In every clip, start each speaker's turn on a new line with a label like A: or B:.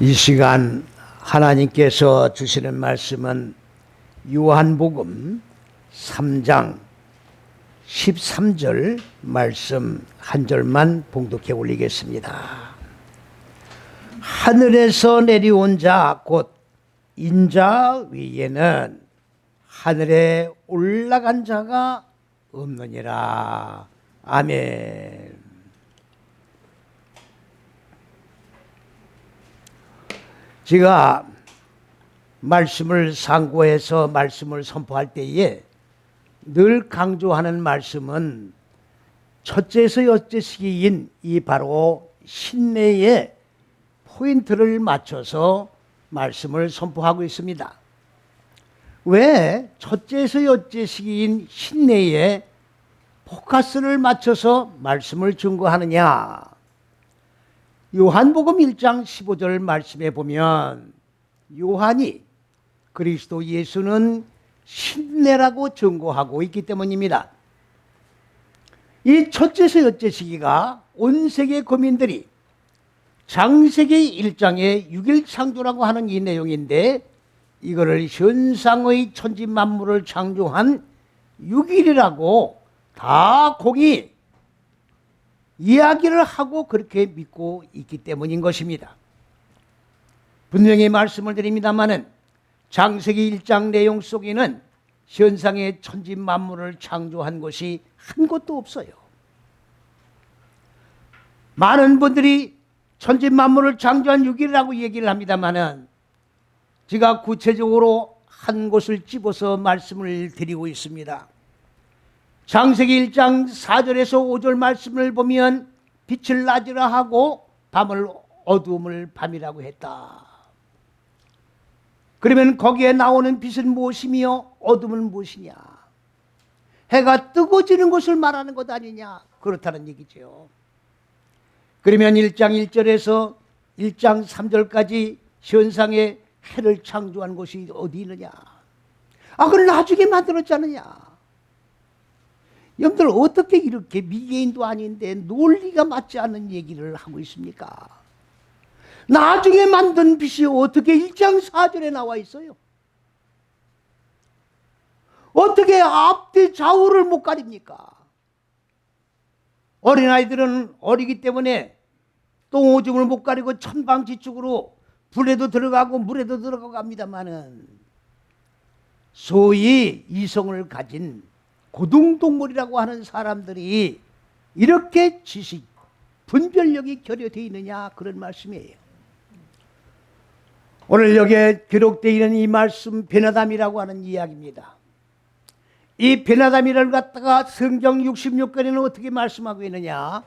A: 이 시간 하나님께서 주시는 말씀은 요한복음 3장 13절 말씀 한 절만 봉독해 올리겠습니다. 하늘에서 내려온 자 곧 인자 위에는 하늘에 올라간 자가 없느니라. 아멘. 제가 말씀을 상고해서 말씀을 선포할 때에 늘 강조하는 말씀은 첫째에서 여째시기인 이 바로 신내의 포인트를 맞춰서 말씀을 선포하고 있습니다. 왜 첫째에서 여째시기인 신내에 포커스를 맞춰서 말씀을 증거하느냐? 요한복음 1장 15절 말씀에 보면 요한이 그리스도 예수는 신내라고 증거하고 있기 때문입니다. 이 첫째에서 여째시기가 온 세계 거민들이 창세기 1장의 6일 창조라고 하는 이 내용인데, 이거를 현상의 천지 만물을 창조한 6일이라고 다 공이 이야기를 하고 그렇게 믿고 있기 때문인 것입니다. 분명히 말씀을 드립니다마는 창세기 1장 내용 속에는 현상의 천지 만물을 창조한 것이 한 곳도 없어요. 많은 분들이 천지 만물을 창조한 6일이라고 얘기를 합니다마는 제가 구체적으로 한 곳을 집어서 말씀을 드리고 있습니다. 창세기 1장 4절에서 5절 말씀을 보면 빛을 낮이라 하고 밤을 어두움을 밤이라고 했다. 그러면 거기에 나오는 빛은 무엇이며 어둠은 무엇이냐? 해가 뜨고 지는 것을 말하는 것 아니냐? 그렇다는 얘기죠. 그러면 1장 1절에서 1장 3절까지 현상의 해를 창조한 것이 어디 있느냐? 그걸 나중에 만들었지 않느냐? 여러분들 어떻게 이렇게 미개인도 아닌데 논리가 맞지 않는 얘기를 하고 있습니까? 나중에 만든 빛이 어떻게 1장 4절에 나와 있어요? 어떻게 앞뒤 좌우를 못 가립니까? 어린아이들은 어리기 때문에 똥오줌을 못 가리고 천방지축으로 불에도 들어가고 물에도 들어가고 합니다마는 소위 이성을 가진 고등동물이라고 하는 사람들이 이렇게 지식, 분별력이 결여되어 있느냐, 그런 말씀이에요. 오늘 여기에 기록되어 있는 이 말씀 베나담이라고 하는 이야기입니다. 이 베나담이를 갖다가 성경 66권에는 어떻게 말씀하고 있느냐?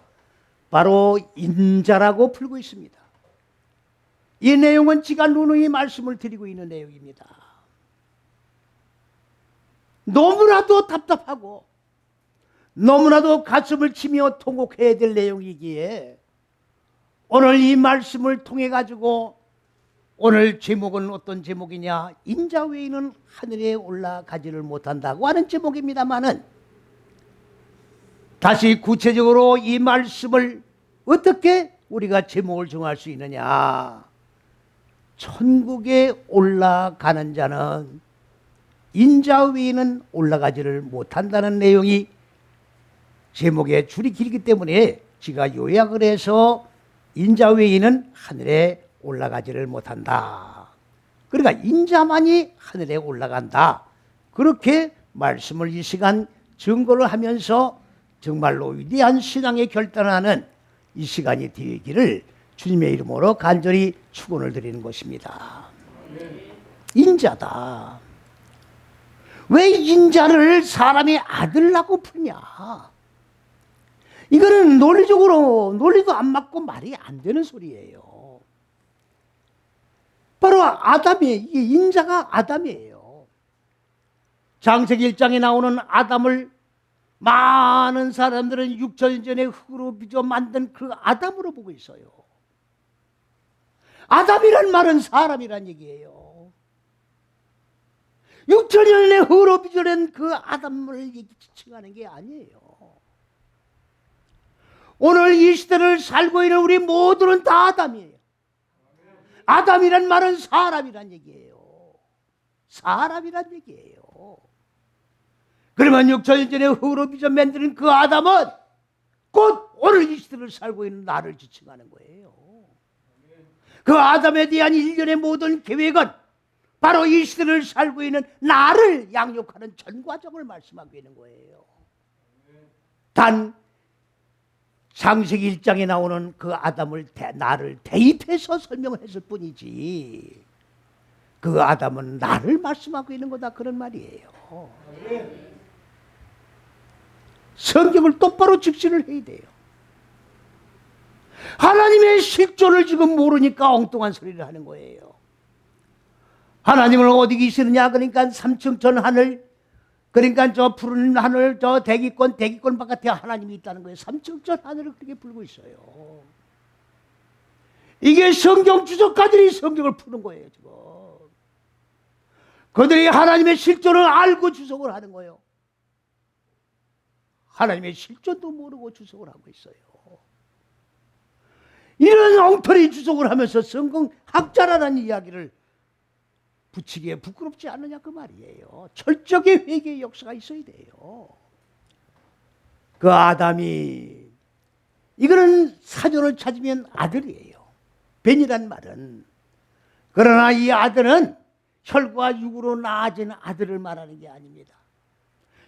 A: 바로 인자라고 풀고 있습니다. 이 내용은 제가 누누이 말씀을 드리고 있는 내용입니다. 너무나도 답답하고 너무나도 가슴을 치며 통곡해야 될 내용이기에 오늘 이 말씀을 통해 가지고 오늘 제목은 어떤 제목이냐? 인자 외에는 하늘에 올라가지를 못한다고 하는 제목입니다마는, 다시 구체적으로 이 말씀을 어떻게 우리가 제목을 정할 수 있느냐? 천국에 올라가는 자는 인자 위에는 올라가지를 못한다는 내용이 제목의 줄이 길기 때문에 제가 요약을 해서 인자 위에는 하늘에 올라가지를 못한다. 그러니까 인자만이 하늘에 올라간다. 그렇게 말씀을 이 시간 증거를 하면서 정말로 위대한 신앙의 결단하는 이 시간이 되기를 주님의 이름으로 간절히 축원을 드리는 것입니다. 인자다. 왜 인자를 사람의 아들라고 부르냐? 이거는 논리적으로 논리도 안 맞고 말이 안 되는 소리예요. 바로 아담이에요. 이게 인자가 아담이에요. 창세기 1장에 나오는 아담을 많은 사람들은 6천 전에 흙으로 빚어 만든 그 아담으로 보고 있어요. 아담이란 말은 사람이란 얘기예요. 6천 년에 흙으로 빚어낸 그 아담을 지칭하는 게 아니에요. 오늘 이 시대를 살고 있는 우리 모두는 다 아담이에요. 아담이란 말은 사람이란 얘기예요. 사람이란 얘기예요. 그러면 6천년 전에 흙으로 빚어 만드는 그 아담은 곧 오늘 이 시대를 살고 있는 나를 지칭하는 거예요. 그 아담에 대한 일련의 모든 계획은 바로 이 시대를 살고 있는 나를 양육하는 전 과정을 말씀하고 있는 거예요. 단 창세기 1장에 나오는 그 아담을 나를 대입해서 설명을 했을 뿐이지 그 아담은 나를 말씀하고 있는 거다, 그런 말이에요. 성경을 똑바로 직시를 해야 돼요. 하나님의 실존을 지금 모르니까 엉뚱한 소리를 하는 거예요. 하나님은 어디 계시느냐? 그러니까 삼층천 하늘, 그러니까 저 푸른 하늘, 저 대기권 바깥에 하나님이 있다는 거예요. 삼층천 하늘을 그렇게 불고 있어요. 이게 성경 주석가들이 성경을 푸는 거예요, 지금. 그들이 하나님의 실존을 알고 주석을 하는 거예요. 하나님의 실존도 모르고 주석을 하고 있어요. 이런 엉터리 주석을 하면서 성경학자라는 이야기를 붙이기에 부끄럽지 않느냐, 그 말이에요. 철저하게 회개의 역사가 있어야 돼요. 그 아담이, 이거는 사전을 찾으면 아들이에요. 벤이란 말은. 그러나 이 아들은 혈과 육으로 낳아진 아들을 말하는 게 아닙니다.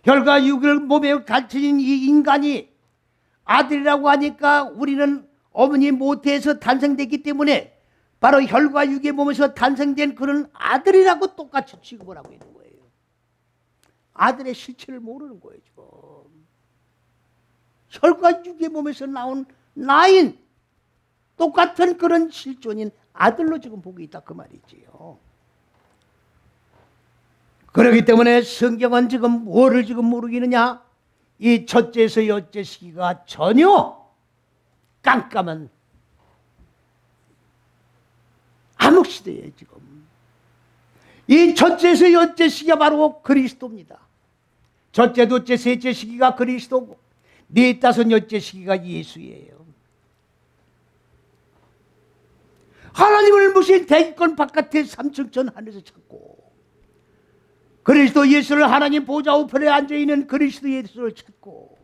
A: 혈과 육을 몸에 갖춰진 이 인간이 아들이라고 하니까 우리는 어머니 모태에서 탄생됐기 때문에 바로 혈과 육의 몸에서 탄생된 그런 아들이라고 똑같이 취급을 하고 있는 거예요. 아들의 실체를 모르는 거예요, 지금. 혈과 육의 몸에서 나온 나인, 똑같은 그런 실존인 아들로 지금 보고 있다, 그 말이지요. 그렇기 때문에 성경은 지금 뭐를 지금 모르겠느냐? 이 첫째에서 여째 시기가 전혀 깜깜한 암흑시대예요, 지금. 이 첫째에서 여째 시기가 바로 그리스도입니다. 첫째, 둘째, 셋째 시기가 그리스도고 넷, 다섯, 여째 시기가 예수예요. 하나님을 모신 대기권 바깥에 삼층천 하늘에서 찾고 그리스도 예수를 하나님 보좌 우편에 앉아있는 그리스도 예수를 찾고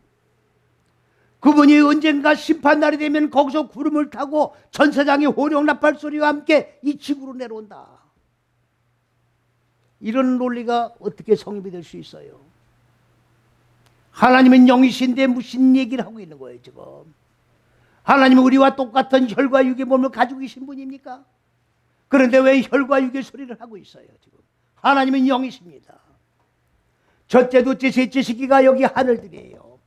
A: 그분이 언젠가 심판날이 되면 거기서 구름을 타고 천사장의 호령나팔 소리와 함께 이 지구로 내려온다. 이런 논리가 어떻게 성립이 될 수 있어요? 하나님은 영이신데 무슨 얘기를 하고 있는 거예요, 지금? 하나님은 우리와 똑같은 혈과 육의 몸을 가지고 계신 분입니까? 그런데 왜 혈과 육의 소리를 하고 있어요, 지금? 하나님은 영이십니다. 첫째, 둘째, 셋째 시기가 여기 하늘들이에요.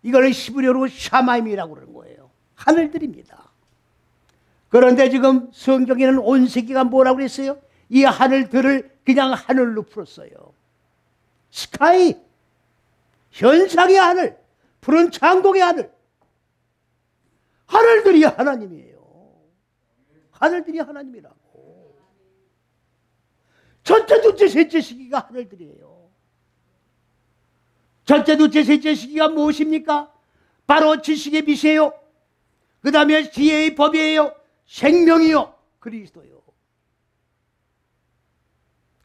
A: 이걸 히브리어로 샤마임이라고 그러는 거예요. 하늘들입니다. 그런데 지금 성경에는 온 세계가 뭐라고 그랬어요? 이 하늘들을 그냥 하늘로 풀었어요. 스카이, 현상의 하늘, 푸른 창동의 하늘. 하늘들이 하나님이에요. 하늘들이 하나님이라고. 첫째, 둘째, 셋째 시기가 하늘들이에요. 첫째, 둘째, 셋째 시기가 무엇입니까? 바로 지식의 빛이에요. 그 다음에 지혜의 법이에요. 생명이요. 그리스도요.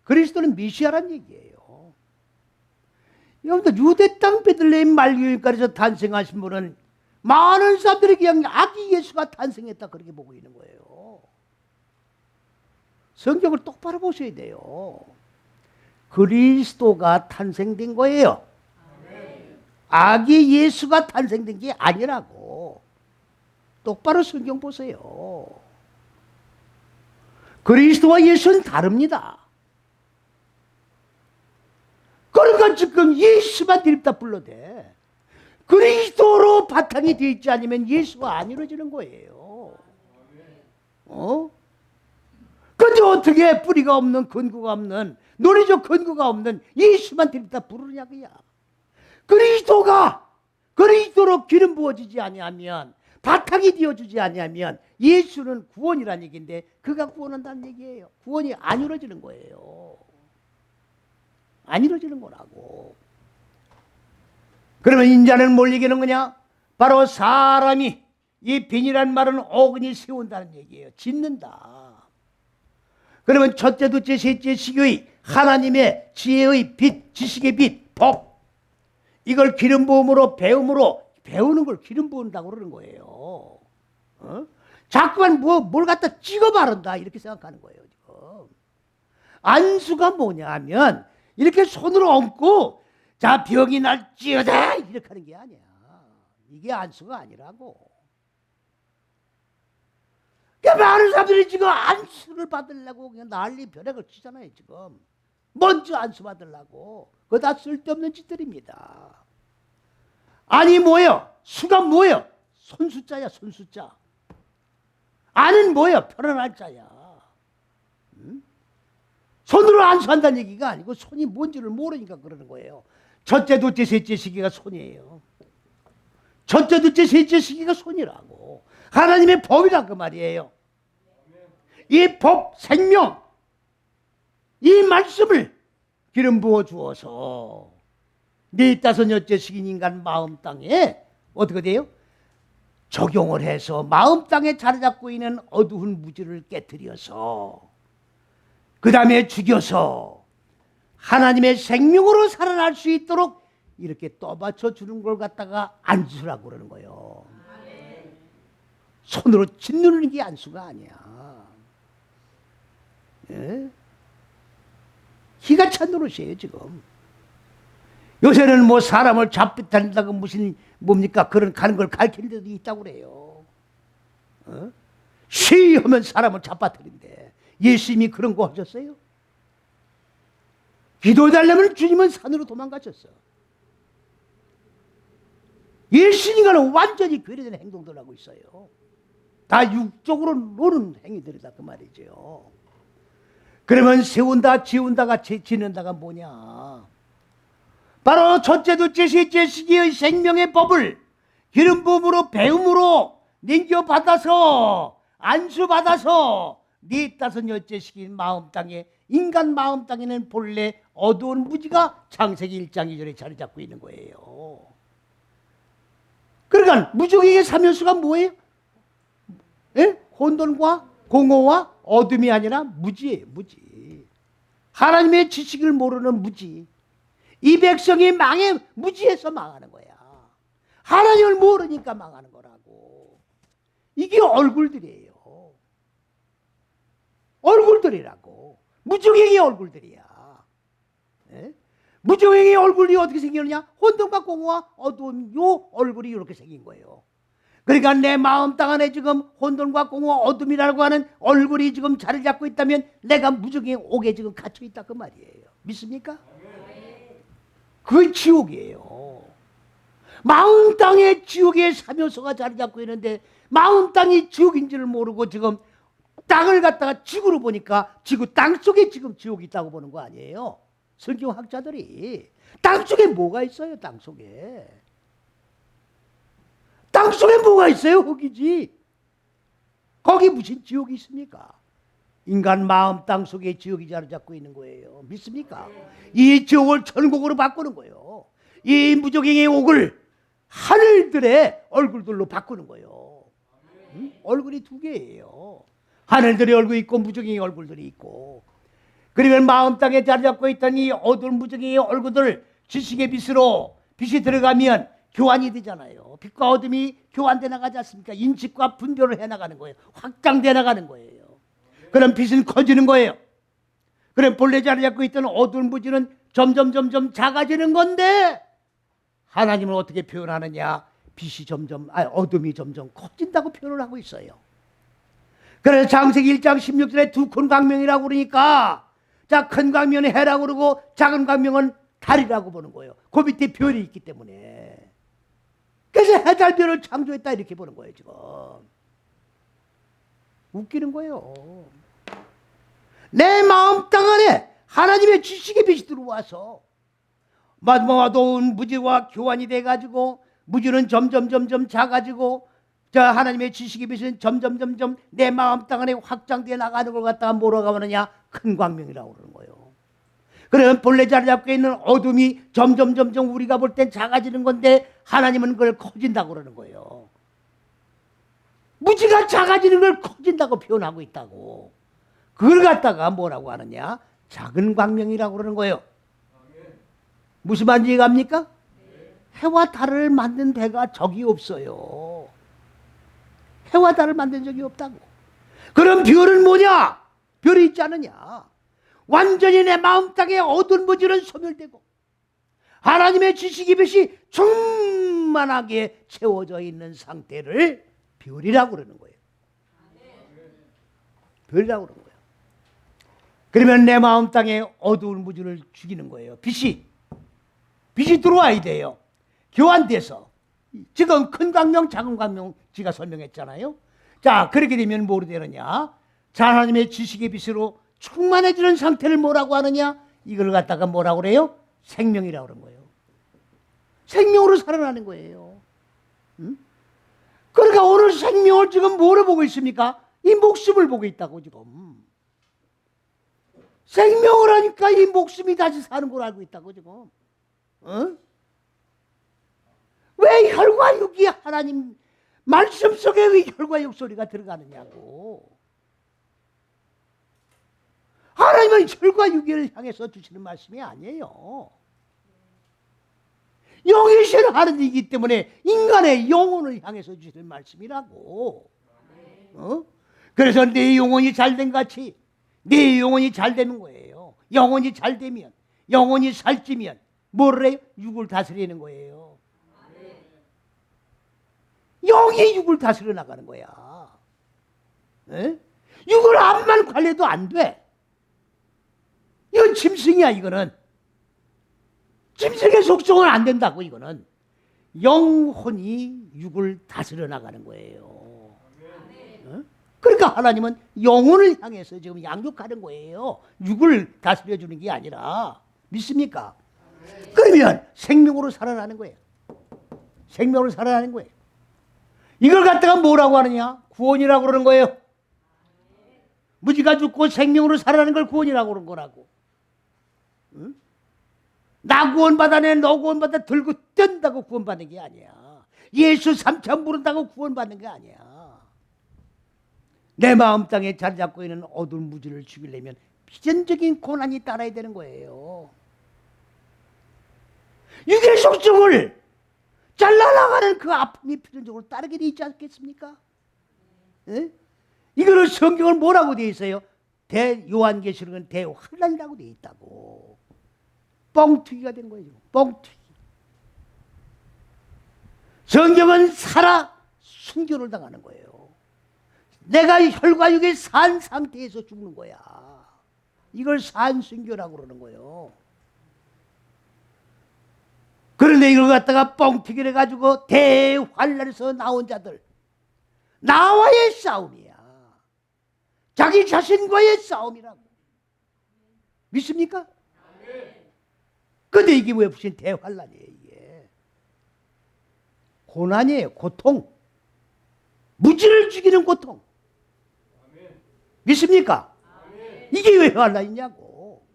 A: 그리스도는 메시아란 얘기예요. 여러분들 유대 땅 베들레헴 말교일가에서 탄생하신 분은 많은 사람들이 그냥 아기 예수가 탄생했다 그렇게 보고 있는 거예요. 성경을 똑바로 보셔야 돼요. 그리스도가 탄생된 거예요. 아기 예수가 탄생된 게 아니라고. 똑바로 성경 보세요. 그리스도와 예수는 다릅니다. 그러니까 지금 예수만 드립다 불러대. 그리스도로 바탕이 되어 있지 않으면 예수가 안 이루어지는 거예요. 근데 어떻게 뿌리가 없는, 근거가 없는, 논리적 근거가 없는 예수만 드립다 부르냐 그야. 그리스도로 기름 부어지지 아니하면, 바탕이 되어주지 아니하면 예수는 구원이라는 얘기인데 그가 구원한다는 얘기예요. 구원이 안 이루어지는 거예요. 안 이루어지는 거라고. 그러면 인자는 뭘 얘기하는 거냐? 바로 사람이, 이 빈이란 말은 어근이 세운다는 얘기예요. 짓는다. 그러면 첫째, 둘째, 셋째 시기의 하나님의 지혜의 빛, 지식의 빛, 법, 이걸 기름 부음으로 배움으로 배우는 걸 기름 부은다고 그러는 거예요. 자꾸만 뭘 갖다 찍어 바른다 이렇게 생각하는 거예요. 지금 안수가 뭐냐 하면 이렇게 손으로 얹고 자 병이 날지어다 이렇게 하는 게 아니야. 이게 안수가 아니라고. 그러니까 많은 사람들이 지금 안수를 받으려고 그냥 난리 벼락을 치잖아요. 지금 먼저 안수 받으려고. 그거 다 쓸데없는 짓들입니다. 아니 뭐예요? 수가 뭐예요? 손수자야, 손수자. 안은 뭐예요? 편안할 자야. 손으로 안수한다는 얘기가 아니고 손이 뭔지를 모르니까 그러는 거예요. 첫째, 둘째, 셋째 시기가 손이에요. 첫째, 둘째, 셋째 시기가 손이라고. 하나님의 법이란 그 말이에요. 이 법, 생명, 이 말씀을 기름 부어 주어서 네 다섯 여째 시긴 인간 마음 땅에 어떻게 돼요? 적용을 해서 마음 땅에 자리 잡고 있는 어두운 무지를 깨뜨려서 그 다음에 죽여서 하나님의 생명으로 살아날 수 있도록 이렇게 떠받쳐 주는 걸 갖다가 안수라고 그러는 거예요. 손으로 짓누르는 게 안수가 아니야. 예? 기가 찬 노릇이에요 지금. 요새는 뭐 사람을 잡듯한다고 무슨 뭡니까 그런 가는 걸 가르치는 데도 있다고 그래요. 쉬하면 사람을 잡아뜨린대. 예수님이 그런 거 하셨어요? 기도해달라면 주님은 산으로 도망가셨어. 예수님과는 완전히 괴리된 행동들을 하고 있어요. 다 육적으로 노는 행위들이다 그 말이죠. 그러면 세운다 지운다가 지는다가 뭐냐. 바로 첫째 둘째 셋째 시기의 생명의 법을 기름 부음으로 배움으로 넘겨받아서 안수받아서 네 다섯 여째 시기인 마음 땅에 인간 마음 땅에는 본래 어두운 무지가 창세기 1장 2절에 자리 잡고 있는 거예요. 그러니까 무적의 삼요소가 뭐예요? 예? 혼돈과 공허와 어둠이 아니라 무지예요. 무지. 하나님의 지식을 모르는 무지. 이 백성이 무지해서 망하는 거야. 하나님을 모르니까 망하는 거라고. 이게 얼굴들이에요. 얼굴들이라고. 무적행의 얼굴들이야. 예? 무적행의 얼굴이 어떻게 생겼느냐? 혼돈과 공허와 어두운 요 얼굴이 이렇게 생긴 거예요. 그러니까 내 마음 땅 안에 지금 혼돈과 공허 어둠이라고 하는 얼굴이 지금 자리 잡고 있다면 내가 무적행 옥에 지금 갇혀 있다 그 말이에요. 믿습니까? 그건 지옥이에요. 마음 땅에 지옥의 삼요소가 자리 잡고 있는데 마음 땅이 지옥인지를 모르고 지금 땅을 갖다가 지구로 보니까 지구 땅 속에 지금 지옥이 있다고 보는 거 아니에요? 성경학자들이 땅 속에 뭐가 있어요? 땅 속에 뭐가 있어요? 흙이지. 거기 무슨 지옥이 있습니까? 인간 마음 땅 속에 지옥이 자리 잡고 있는 거예요. 믿습니까? 이 지옥을 천국으로 바꾸는 거예요. 이 무적행의 옥을 하늘들의 얼굴들로 바꾸는 거예요. 얼굴이 두 개예요. 하늘들의 얼굴이 있고 무적행의 얼굴들이 있고. 그리고 마음 땅에 자리 잡고 있던 이 어두운 무적행의 얼굴들 지식의 빛으로 빛이 들어가면 교환이 되잖아요. 빛과 어둠이 교환돼 나가지 않습니까? 인식과 분별을 해나가는 거예요. 확장돼 나가는 거예요. 그럼 빛은 커지는 거예요. 그럼 본래 자리 잡고 있던 어두운 무지는 점점 작아지는 건데 하나님을 어떻게 표현하느냐? 빛이 어둠이 점점 커진다고 표현을 하고 있어요. 그래서 창세기 1장 16절에 두 큰 광명이라고 그러니까 자, 큰 광명은 해라고 그러고 작은 광명은 달이라고 보는 거예요. 그 밑에 별이 있기 때문에. 그래서 해, 달, 별을 창조했다 이렇게 보는 거예요 지금. 웃기는 거예요. 내 마음 땅 안에 하나님의 지식의 빛이 들어와서 어두운 무지와 교환이 돼가지고 무지는 점점 작아지고 자 하나님의 지식의 빛은 점점 내 마음 땅 안에 확장돼 나가는 걸 갖다가 뭐라고 하느냐? 큰 광명이라고 그러는 거예요. 그러면 본래 자리 잡고 있는 어둠이 점점 우리가 볼 땐 작아지는 건데 하나님은 그걸 커진다고 그러는 거예요. 무지가 작아지는 걸 커진다고 표현하고 있다고. 그걸 갖다가 뭐라고 하느냐? 작은 광명이라고 그러는 거예요. 무슨 말인지 이해갑니까? 해와 달을 만든 배가 적이 없어요. 해와 달을 만든 적이 없다고. 그럼 별은 뭐냐? 별이 있지 않느냐? 완전히 내 마음 땅에 어두운 무지는 소멸되고 하나님의 지식의 빛이 충만하게 채워져 있는 상태를 별이라고 그러는 거예요. 별이라고 그러는 거예요. 그러면 내 마음 땅에 어두운 무지를 죽이는 거예요. 빛이 들어와야 돼요. 교환돼서. 지금 큰 광명, 작은 광명 제가 설명했잖아요. 자, 그렇게 되면 뭐로 되느냐? 자, 하나님의 지식의 빛으로 충만해지는 상태를 뭐라고 하느냐? 이걸 갖다가 뭐라고 그래요? 생명이라고 그런 거예요. 생명으로 살아나는 거예요. 응? 그러니까 오늘 생명을 지금 뭐를 보고 있습니까? 이 목숨을 보고 있다고 지금. 생명을 하니까 이 목숨이 다시 사는 걸 알고 있다고 지금. 어? 왜 혈과 육이 하나님 말씀 속에 왜 혈과 육 소리가 들어가느냐고. 하나님은 혈과 육을 향해서 주시는 말씀이 아니에요. 영이신 하나님이기 때문에 인간의 영혼을 향해서 주시는 말씀이라고. 어? 그래서 내 영혼이 잘된 같이 내 영혼이 잘 되는 거예요. 영혼이 잘 되면, 영혼이 살찌면 뭐를 해요? 육을 다스리는 거예요. 영이 육을 다스려 나가는 거야. 에? 육을 암만 관리해도 안 돼. 이건 짐승이야. 이거는 짐승의 속성은 안 된다고. 이거는 영혼이 육을 다스려 나가는 거예요. 어? 그러니까 하나님은 영혼을 향해서 지금 양육하는 거예요. 육을 다스려 주는 게 아니라. 믿습니까? 그러면 생명으로 살아나는 거예요. 생명으로 살아나는 거예요. 이걸 갖다가 뭐라고 하느냐? 구원이라고 그러는 거예요. 무지가 죽고 생명으로 살아나는 걸 구원이라고 그러는 거라고. 응? 나 구원받아내, 너 구원받아 들고 뜬다고 구원받는 게 아니야. 예수 삼천 부른다고 구원받는 게 아니야. 내 마음 땅에 자리 잡고 있는 어두운 무지를 죽이려면 비전적인 고난이 따라야 되는 거예요. 육의 속성을 잘라나가는 그 아픔이 필연적으로 따르게 돼 있지 않겠습니까? 에? 이거를 성경은 뭐라고 되어 있어요? 요한계시록은 대환란이라고 되어 있다고. 뻥튀기가 된 거예요. 뻥튀기. 성경은 살아 순교를 당하는 거예요. 내가 혈과 육의 산 상태에서 죽는 거야. 이걸 산순교라고 그러는 거예요. 그런데 이걸 갖다가 뻥튀기를 해가지고 대환란에서 나온 자들, 나와의 싸움이야. 자기 자신과의 싸움이라고. 믿습니까? 근데 이게 왜 무슨 대환란이에요? 이게 고난이에요. 고통. 무지를 죽이는 고통. 믿습니까? 이게 왜 환란이냐고.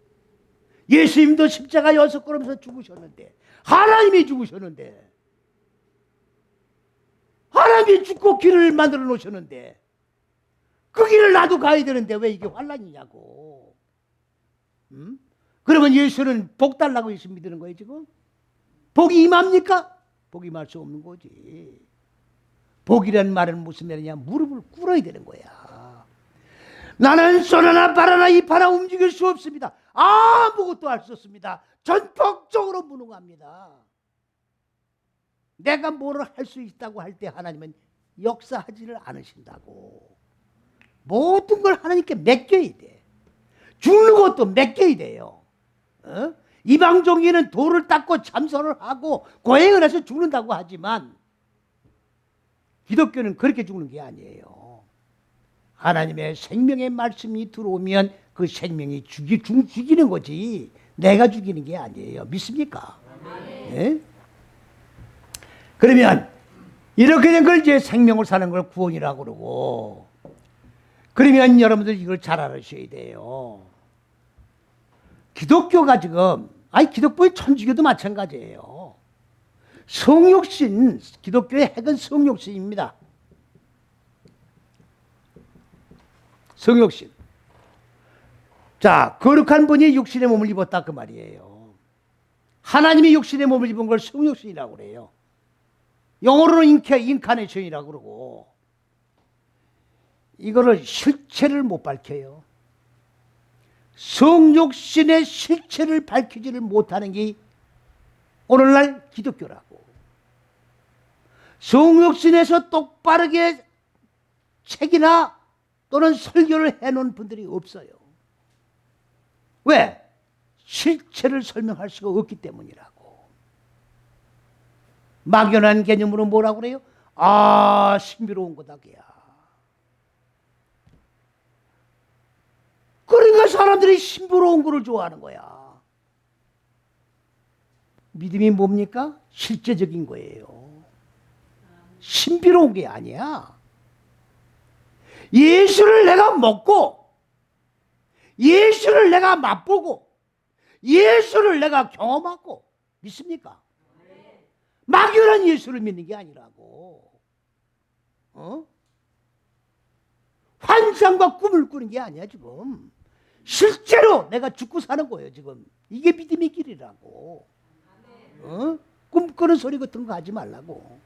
A: 예수님도 십자가 6걸음에서 죽으셨는데, 하나님이 죽으셨는데, 하나님이 죽고 길을 만들어 놓으셨는데, 그 길을 나도 가야 되는데 왜 이게 환란이냐고. 그러면 예수는 복 달라고 예수 믿는 거예요 지금? 복이 임합니까? 복이 임할 수 없는 거지. 복이라는 말은 무슨 말이냐? 무릎을 꿇어야 되는 거야. 나는 쏘나나 바라나 입하나 움직일 수 없습니다. 아무것도 할 수 없습니다. 전폭적으로 무능합니다. 내가 뭐를 할 수 있다고 할 때 하나님은 역사하지를 않으신다고. 모든 걸 하나님께 맡겨야 돼. 죽는 것도 맡겨야 돼요. 어? 이방 종교는 돌을 닦고 참선을 하고 고행을 해서 죽는다고 하지만 기독교는 그렇게 죽는 게 아니에요. 하나님의 생명의 말씀이 들어오면 그 생명이 죽이는 거지 내가 죽이는 게 아니에요. 믿습니까? 네? 그러면 이렇게 된 걸 이제 생명을 사는 걸 구원이라고 그러고, 그러면 여러분들 이걸 잘 알으셔야 돼요. 기독교가 지금, 기독교의 천주교도 마찬가지예요. 성육신, 기독교의 핵은 성육신입니다. 성육신. 자, 거룩한 분이 육신의 몸을 입었다 그 말이에요. 하나님이 육신의 몸을 입은 걸 성육신이라고 그래요. 영어로는 인카네이션이라고 그러고, 이거를 실체를 못 밝혀요. 성육신의 실체를 밝히지를 못하는 게 오늘날 기독교라고. 성육신에서 똑바르게 책이나 또는 설교를 해놓은 분들이 없어요. 왜? 실체를 설명할 수가 없기 때문이라고. 막연한 개념으로 뭐라고 그래요? 아, 신비로운 거다 그야. 그러니까 사람들이 신비로운 거를 좋아하는 거야. 믿음이 뭡니까? 실제적인 거예요. 신비로운 게 아니야. 예수를 내가 먹고, 예수를 내가 맛보고, 예수를 내가 경험하고, 믿습니까? 막연한 예수를 믿는 게 아니라고. 환상과 꿈을 꾸는 게 아니야 지금. 실제로 내가 죽고 사는 거예요 지금. 이게 믿음의 길이라고. 꿈꾸는 소리 같은 거 하지 말라고.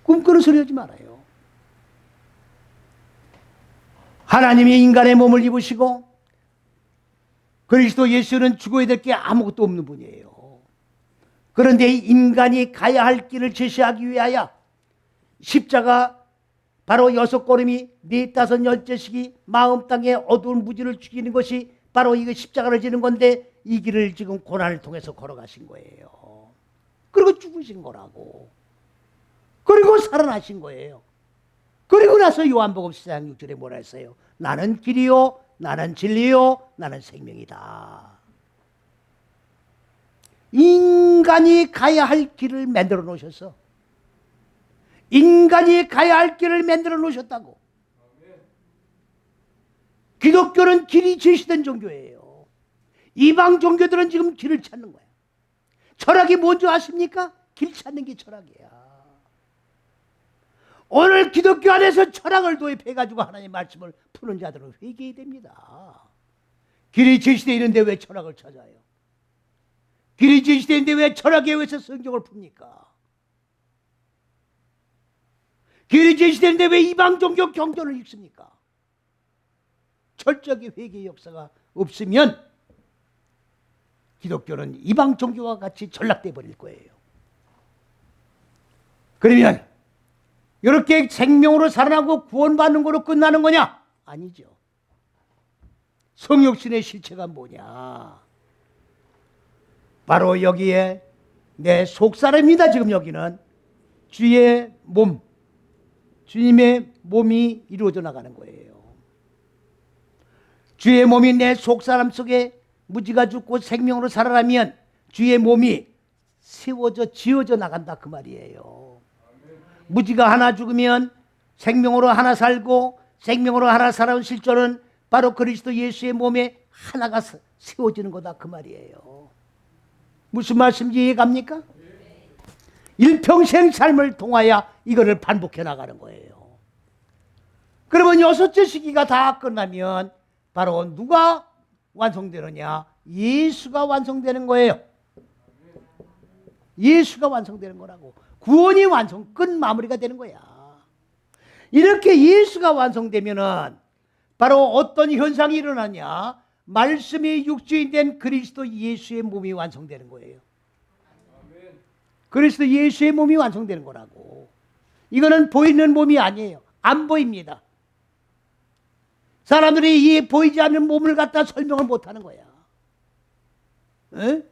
A: 꿈꾸는 소리 하지 말아요. 하나님이 인간의 몸을 입으시고 그리스도 예수는 죽어야 될 게 아무것도 없는 분이에요. 그런데 인간이 가야 할 길을 제시하기 위하여 십자가 바로 6걸음이 4, 5, 10제씩이 마음 땅에 어두운 무지를 죽이는 것이 바로 이거 십자가를 지는 건데 이 길을 지금 고난을 통해서 걸어가신 거예요. 그리고 죽으신 거라고. 그리고 살아나신 거예요. 그리고 나서 요한복음 4장 6절에 뭐라 했어요? 나는 길이요, 나는 진리요, 나는 생명이다. 인간이 가야 할 길을 만들어 놓으셨어. 인간이 가야 할 길을 만들어 놓으셨다고. 기독교는 길이 제시된 종교예요. 이방 종교들은 지금 길을 찾는 거야. 철학이 뭔지 아십니까? 길 찾는 게 철학이야. 오늘 기독교 안에서 철학을 도입해가지고 하나님의 말씀을 푸는 자들은 회개해야 됩니다. 길이 제시되어 있는데 왜 철학을 찾아요? 길이 제시되어 있는데 왜 철학에 의해서 성경을 풉니까? 길이 제시되어 있는데 왜 이방 종교 경전을 읽습니까? 철저하게 회개의 역사가 없으면 기독교는 이방 종교와 같이 전락돼 버릴 거예요. 그러면 이렇게 생명으로 살아나고 구원받는 거로 끝나는 거냐? 아니죠. 성육신의 실체가 뭐냐? 바로 여기에 내 속사람입니다. 지금 여기는 주의 몸, 주님의 몸이 이루어져 나가는 거예요. 주의 몸이 내 속사람 속에 무지가 죽고 생명으로 살아나면 주의 몸이 세워져 지어져 나간다 그 말이에요. 무지가 하나 죽으면 생명으로 하나 살고 생명으로 하나 살아온 실존은 바로 그리스도 예수의 몸에 하나가 세워지는 거다 그 말이에요. 무슨 말씀인지 이해갑니까? 일평생 삶을 통하여 이거를 반복해 나가는 거예요. 그러면 6째 시기가 다 끝나면 바로 누가 완성되느냐? 예수가 완성되는 거예요. 예수가 완성되는 거라고. 구원이 끝 마무리가 되는 거야. 이렇게 예수가 완성되면은 바로 어떤 현상이 일어나냐? 말씀이 육주인 된 그리스도 예수의 몸이 완성되는 거예요. 그리스도 예수의 몸이 완성되는 거라고. 이거는 보이는 몸이 아니에요. 안 보입니다. 사람들이 이 보이지 않는 몸을 갖다 설명을 못하는 거야. 에?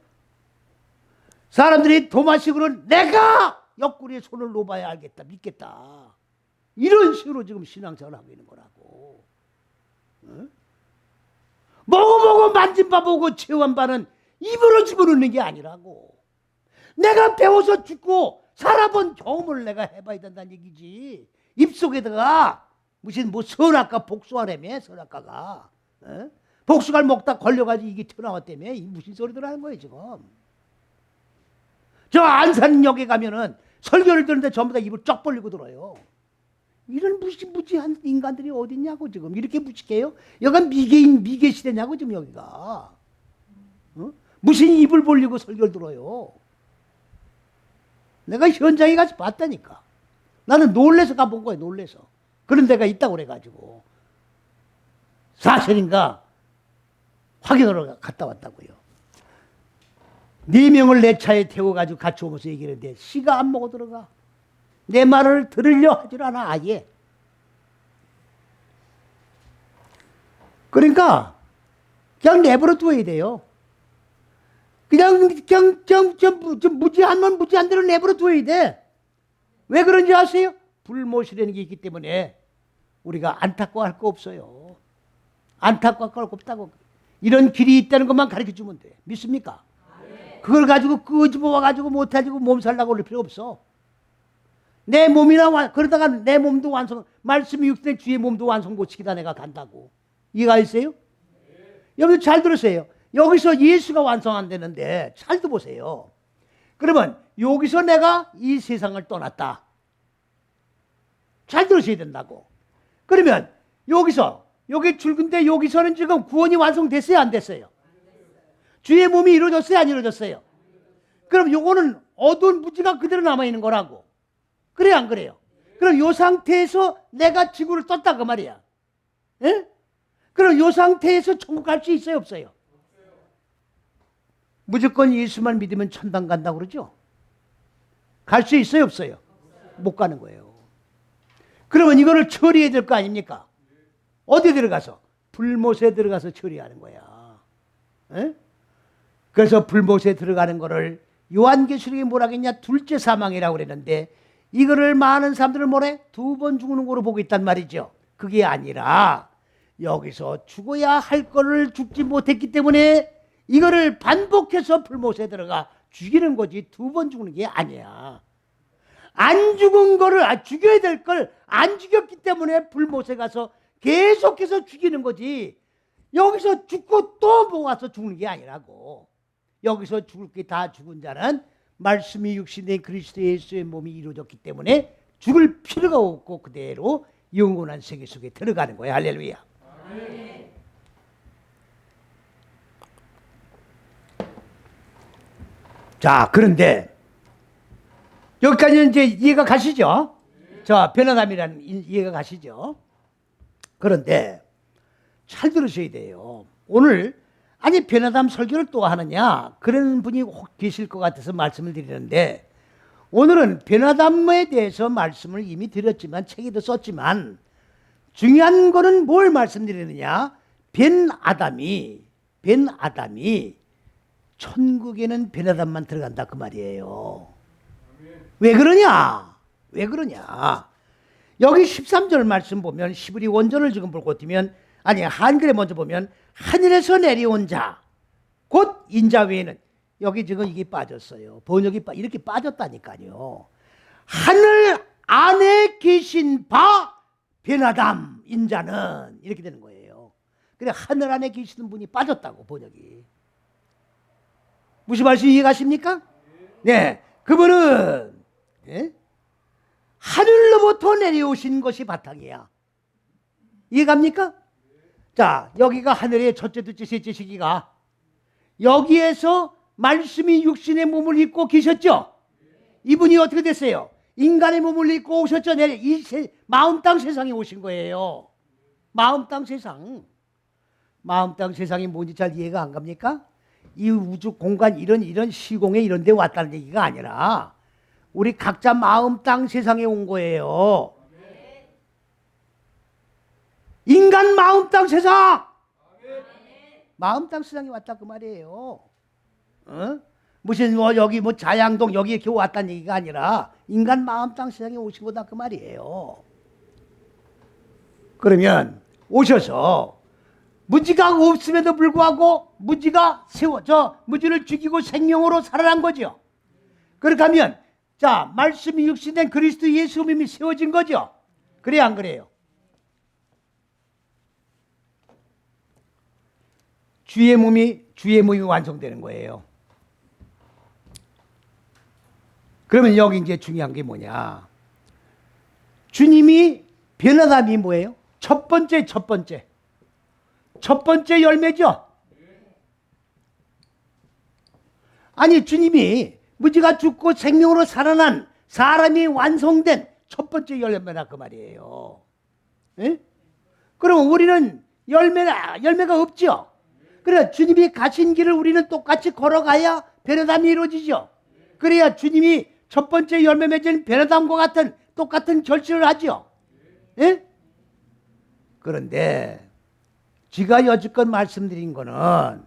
A: 사람들이 도마식으로 내가 옆구리에 손을 놓아야 알겠다, 믿겠다. 이런 식으로 지금 신앙생활을 하고 있는 거라고. 먹어보고 만진바보고 체험바는 입으로 집어넣는 게 아니라고. 내가 배워서 죽고 살아본 경험을 내가 해봐야 된다는 얘기지. 입속에다가 무슨 선악과 복숭아라며 선악과가. 복숭아를 먹다 걸려가지고 이게 튀어나왔다며. 무슨 소리들 하는 거예요 지금. 저 안산역에 가면은 설교를 듣는데 전부 다 입을 쩍 벌리고 들어요. 이런 무지무지한 인간들이 어딨냐고 지금 이렇게 무식해요? 여기가 미개인 미개 시대냐고 지금 여기가. 어? 무슨 입을 벌리고 설교를 들어요? 내가 현장에 가서 봤다니까. 나는 놀래서 가본 거예요. 놀래서. 그런 데가 있다고 그래가지고 사실인가 확인하러 갔다 왔다고요. 4명을 내 차에 태워가지고 같이 오면서 얘기를 했는데 씨가 안 먹어 들어가. 내 말을 들으려 하질 않아 아예. 그러니까 그냥 내버려 두어야 돼요. 그냥 무지하면 무지한 대로 내버려 두어야 돼. 왜 그런지 아세요? 불못이라는 게 있기 때문에 우리가 안타까워할 거 없어요. 안타까워할 거 없다고. 이런 길이 있다는 것만 가르쳐주면 돼. 믿습니까? 그걸 가지고 끄집어와가지고 못해가지고 몸살나고 그럴 필요 없어. 내 몸이나 그러다가 내 몸도 완성, 말씀이 육신의 주의 몸도 완성 못 시키다 내가 간다고. 이해가 있어요? 여러분 잘 들으세요. 여기서 예수가 완성 안 되는데 잘 들어보세요. 그러면 여기서 내가 이 세상을 떠났다. 잘 들으셔야 된다고. 그러면 여기서 여기 출근데 여기서는 지금 구원이 완성됐어요? 안 됐어요? 주의 몸이 이루어졌어요? 안 이루어졌어요? 그럼 요거는 어두운 무지가 그대로 남아있는 거라고. 그래요? 안 그래요? 그럼 요 상태에서 내가 지구를 떴다 그 말이야. 예? 그럼 요 상태에서 천국 갈 수 있어요? 없어요? 무조건 예수만 믿으면 천당 간다고 그러죠? 갈 수 있어요? 없어요? 못 가는 거예요. 그러면 이거를 처리해야 될 거 아닙니까? 어디 들어가서? 불못에 들어가서 처리하는 거야. 에? 그래서 불못에 들어가는 거를 요한계시록이 뭐라 하겠냐? 둘째 사망이라고 그랬는데 이거를 많은 사람들은 뭐래? 2번 죽는 거로 보고 있단 말이죠. 그게 아니라 여기서 죽어야 할 거를 죽지 못했기 때문에 이거를 반복해서 불못에 들어가 죽이는 거지 2번 죽는 게 아니야. 안 죽은 거를 죽여야 될 걸 안 죽였기 때문에 불못에 가서 계속해서 죽이는 거지. 여기서 죽고 또 모아서 죽는 게 아니라고. 여기서 죽을 게 다 죽은 자는 말씀이 육신된 그리스도 예수의 몸이 이루어졌기 때문에 죽을 필요가 없고 그대로 영원한 세계 속에 들어가는 거야. 할렐루야. 아멘. 자, 그런데 여기까지는 이제 이해가 가시죠? 자, 변화감이라는 이해가 가시죠? 그런데 잘 들으셔야 돼요. 오늘 아니 변화담 설교를 또 하느냐 그런 분이 혹 계실 것 같아서 말씀을 드리는데 오늘은 변화담에 대해서 말씀을 이미 드렸지만 책에도 썼지만 중요한 거는 뭘 말씀드리느냐 변 아담이 천국에는 변화담만 들어간다 그 말이에요. 왜 그러냐? 왜 그러냐? 여기 13절 말씀 보면 히브리 원전을 지금 보고 뛰면 아니 한글에 먼저 보면 하늘에서 내려온 자 곧 인자 외에는 여기 지금 이게 빠졌어요. 번역이 이렇게 빠졌다니까요. 하늘 안에 계신 바 변화담 인자는 이렇게 되는 거예요. 그래 하늘 안에 계시는 분이 빠졌다고 번역이. 무슨 말씀 이해가십니까? 네, 그분은 네? 하늘로부터 내려오신 것이 바탕이야. 이해갑니까? 자, 여기가 하늘의 첫째, 둘째, 셋째 시기가 여기에서 말씀이 육신의 몸을 입고 계셨죠? 이분이 어떻게 됐어요? 인간의 몸을 입고 오셨죠? 마음 땅 세상에 오신 거예요. 마음 땅 세상. 마음 땅 세상이 뭔지 잘 이해가 안 갑니까? 이 우주 공간 이런 시공에 이런 데 왔다는 얘기가 아니라 우리 각자 마음 땅 세상에 온 거예요. 인간 마음 땅 세상. 마음 땅 세상에 왔다 그 말이에요. 어? 무슨 여기 자양동 여기 이렇게 왔다는 얘기가 아니라 인간 마음 땅 세상에 오신 거다 그 말이에요. 그러면 오셔서 무지가 없음에도 불구하고 무지가 무지를 죽이고 생명으로 살아난 거죠. 그렇게 하면 자 말씀이 육신된 그리스도 예수 몸이 세워진 거죠. 그래요 안 그래요? 주의 몸이 완성되는 거예요. 그러면 여기 이제 중요한 게 뭐냐? 주님이 변화담이 뭐예요? 첫 번째 열매죠. 아니, 주님이 무지가 죽고 생명으로 살아난 사람이 완성된 첫 번째 열매라 그 말이에요. 예? 그럼 우리는 열매가 없죠. 그래, 주님이 가신 길을 우리는 똑같이 걸어가야 변화담이 이루어지죠. 그래야 주님이 첫 번째 열매 맺은 변화담과 같은 똑같은 결실을 하죠. 예? 그런데 제가 여지껏 말씀드린 거는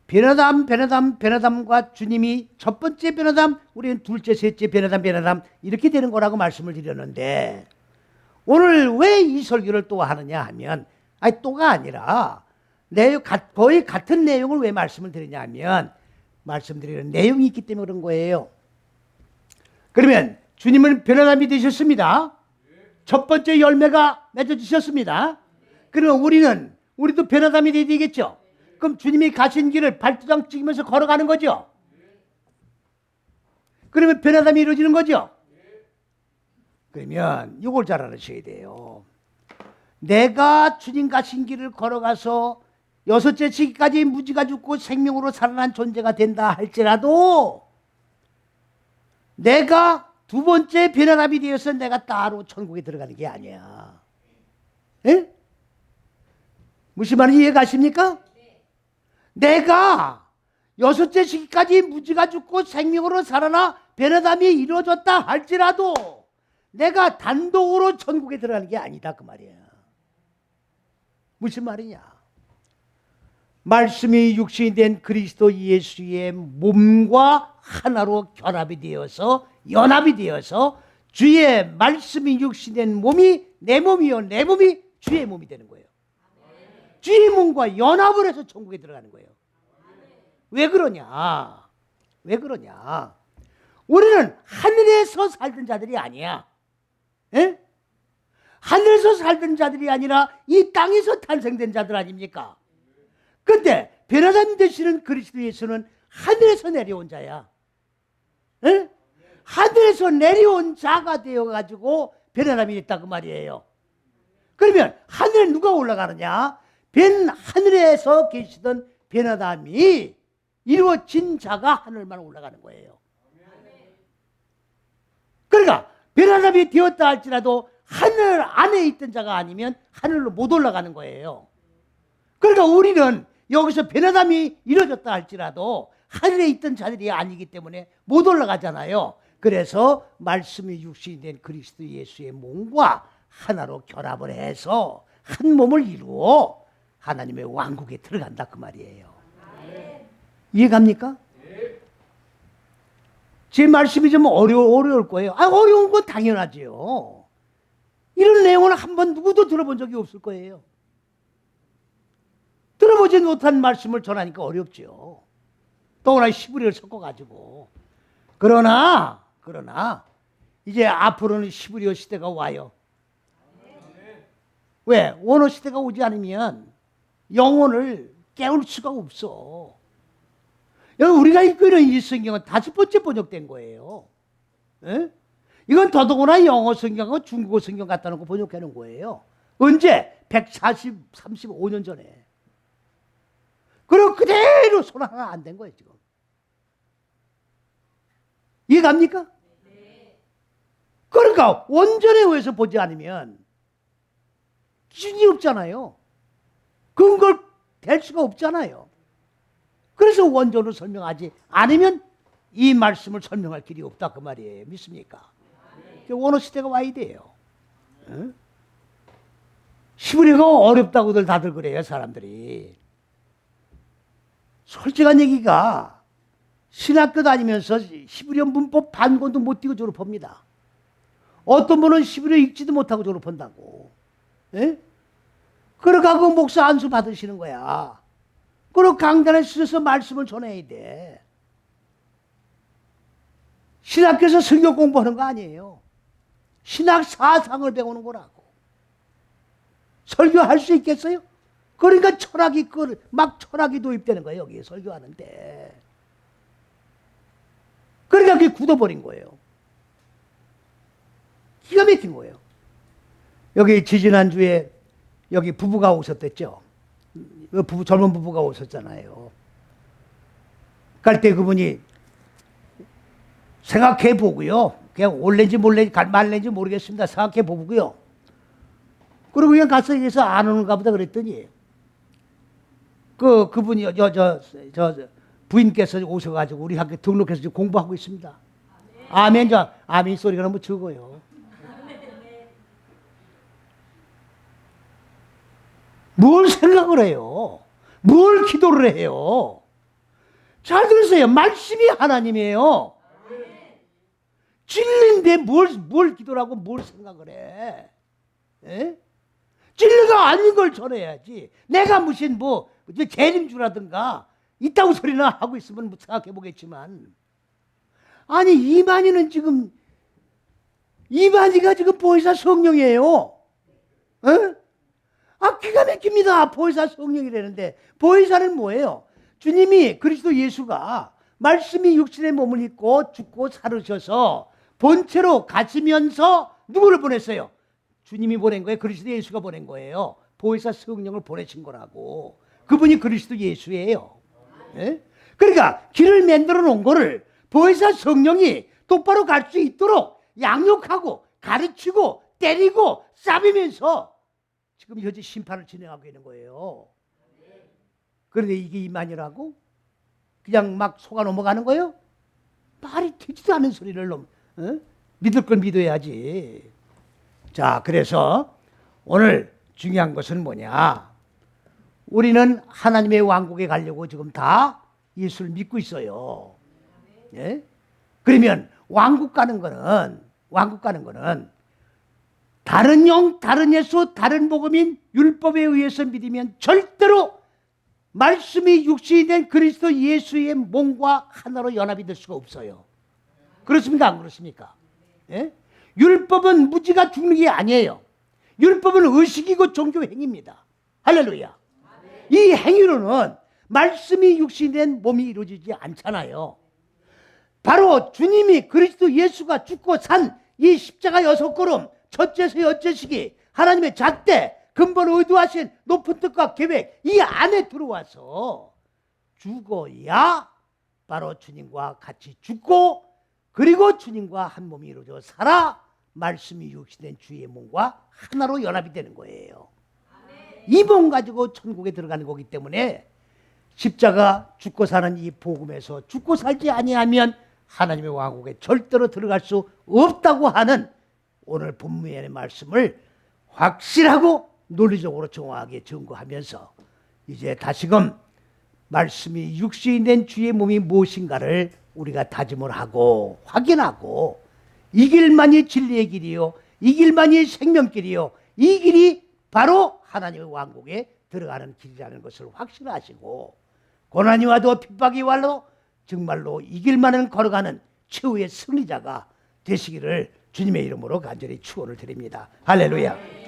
A: 변화담과 주님이 첫 번째 변화담, 우리는 둘째, 셋째 변화담 이렇게 되는 거라고 말씀을 드렸는데, 오늘 왜 이 설교를 또 하느냐 하면, 아니 또가 아니라 거의 같은 내용을 왜 말씀을 드리냐 하면, 말씀드리는 내용이 있기 때문에 그런 거예요. 그러면 주님은 변화담이 되셨습니다. 첫 번째 열매가 맺어지셨습니다. 그러면 우리도 변화담이 돼야 되겠죠. 그럼 주님이 가신 길을 발두장 찍으면서 걸어가는 거죠. 그러면 변화담이 이루어지는 거죠. 그러면 이걸 잘 알으셔야 돼요. 내가 주님 가신 길을 걸어가서 여섯째 시기까지 무지가 죽고 생명으로 살아난 존재가 된다 할지라도, 내가 두 번째 변화담이 되어서 내가 따로 천국에 들어가는 게 아니야. 예? 무슨 말인지 이해가십니까? 내가 여섯째 시기까지 무지가 죽고 생명으로 살아나 변화담이 이루어졌다 할지라도 내가 단독으로 천국에 들어가는 게 아니다 그 말이야. 무슨 말이냐? 말씀이 육신이 된 그리스도 예수의 몸과 하나로 결합이 되어서, 연합이 되어서 주의 말씀이 육신이 된 몸이 내 몸이요, 내 몸이 주의 몸이 되는 거예요. 주의 몸과 연합을 해서 천국에 들어가는 거예요. 왜 그러냐? 우리는 하늘에서 살던 자들이 아니야. 예? 하늘에서 살던 자들이 아니라 이 땅에서 탄생된 자들 아닙니까? 근데 변화담 되시는 그리스도 예수는 하늘에서 내려온 자야. 예? 하늘에서 내려온 자가 되어가지고 변화담이 됐다 그 말이에요. 그러면 하늘에 누가 올라가느냐? 하늘에서 계시던 변화담이 이루어진 자가 하늘만 올라가는 거예요. 그러니까 변화담이 되었다 할지라도 하늘 안에 있던 자가 아니면 하늘로 못 올라가는 거예요. 그러니까 우리는 여기서 변화담이 이루어졌다 할지라도 하늘에 있던 자들이 아니기 때문에 못 올라가잖아요. 그래서 말씀이 육신이 된 그리스도 예수의 몸과 하나로 결합을 해서 한 몸을 이루어 하나님의 왕국에 들어간다 그 말이에요. 이해갑니까? 제 말씀이 좀 어려울 거예요. 어려운 건 당연하죠. 이런 내용은 한번 누구도 들어본 적이 없을 거예요. 들어보지 못한 말씀을 전하니까 어렵죠. 또나 시부리를 섞어가지고. 그러나 이제 앞으로는 시부리어 시대가 와요. 왜? 원어 시대가 오지 않으면 영혼을 깨울 수가 없어. 여기 우리가 읽고 있는 이 성경은 5번째 번역된 거예요. 에? 이건 더더구나 영어 성경하고 중국어 성경 갖다 놓고 번역해 놓은 거예요. 언제? 35년 전에. 그럼 그대로 손 하나 안 댄 거예요, 지금. 이해갑니까? 그러니까 원전에 의해서 보지 않으면 기준이 없잖아요. 근거를 댈 수가 없잖아요. 그래서 원전으로 설명하지 않으면 이 말씀을 설명할 길이 없다 그 말이에요. 믿습니까? 원어 시대가 와야 돼요. 응? 시브리어가 어렵다고들 다들 그래요, 사람들이. 솔직한 얘기가 신학교 다니면서 시브리어 문법 반 권도 못 띄고 졸업합니다. 어떤 분은 시브리어 읽지도 못하고 졸업한다고. 예? 그러가고 목사 안수 받으시는 거야. 그리고 강단에 서서 말씀을 전해야 돼. 신학교에서 성경 공부하는 거 아니에요. 신학 사상을 배우는 거라고. 설교할 수 있겠어요? 그러니까 철학이 도입되는 거예요, 여기에 설교하는데. 그러니까 그게 굳어버린 거예요. 기가 막힌 거예요. 여기 지지난주에 여기 부부가 오셨댔죠. 젊은 부부가 오셨잖아요. 갈 때 그분이 생각해 보고요. 그냥 올랜지 말랜지 모르겠습니다. 생각해 보고요. 그리고 그냥 가서 여기서 안 오는가 보다 그랬더니 그분이 부인께서 오셔가지고 우리 학교 등록해서 지금 공부하고 있습니다. 아멘. 아멘 소리가 너무 적어요. 뭘 생각을 해요? 뭘 기도를 해요? 잘 들으세요. 말씀이 하나님이에요. 진리인데 뭘 기도를 하고 뭘 생각을 해? 에? 진리가 아닌 걸 전해야지. 내가 무슨 재림주라든가 있다고 소리나 하고 있으면 생각해 보겠지만, 아니 이만희가 지금 보혜사 성령이에요. 에? 기가 막힙니다. 보혜사 성령이라는데 보혜사는 뭐예요? 주님이 그리스도 예수가 말씀이 육신의 몸을 입고 죽고 살으셔서 본체로 가시면서 누구를 보냈어요? 주님이 보낸 거예요. 그리스도 예수가 보낸 거예요. 보혜사 성령을 보내신 거라고. 그분이 그리스도 예수예요. 예? 그러니까 길을 만들어 놓은 거를 보혜사 성령이 똑바로 갈 수 있도록 양육하고 가르치고 때리고 싸비면서 지금 현재 심판을 진행하고 있는 거예요. 그런데 이게 이만이라고? 그냥 막 속아 넘어가는 거예요? 말이 되지도 않은 소리를 믿을 걸 믿어야지. 자, 그래서 오늘 중요한 것은 뭐냐? 우리는 하나님의 왕국에 가려고 지금 다 예수를 믿고 있어요. 예? 그러면 왕국 가는 거는 다른 영, 다른 예수, 다른 복음인 율법에 의해서 믿으면 절대로 말씀이 육신이 된 그리스도 예수의 몸과 하나로 연합이 될 수가 없어요. 그렇습니까? 안 그렇습니까? 예? 율법은 무지가 죽는 게 아니에요. 율법은 의식이고 종교 행위입니다. 할렐루야. 이 행위로는 말씀이 육신이 된 몸이 이루어지지 않잖아요. 바로 주님이 그리스도 예수가 죽고 산 이 십자가 6걸음, 첫째서 여째시기 하나님의 잣대 근본 의도하신 높은 뜻과 계획 이 안에 들어와서 죽어야 바로 주님과 같이 죽고 그리고 주님과 한 몸이 이루어져 살아 말씀이 육신된 주의 몸과 하나로 연합이 되는 거예요. 이 몸 가지고 천국에 들어가는 거기 때문에 십자가 죽고 사는 이 복음에서 죽고 살지 아니하면 하나님의 왕국에 절대로 들어갈 수 없다고 하는 오늘 본문의 말씀을 확실하고 논리적으로 정확하게 증거하면서 이제 다시금 말씀이 육신이 된 주의 몸이 무엇인가를 우리가 다짐을 하고 확인하고 이 길만이 진리의 길이요 이 길만이 생명길이요 이 길이 바로 하나님의 왕국에 들어가는 길이라는 것을 확신하시고 고난이 와도 핍박이 와도 정말로 이 길만을 걸어가는 최후의 승리자가 되시기를 주님의 이름으로 간절히 축원을 드립니다. 할렐루야.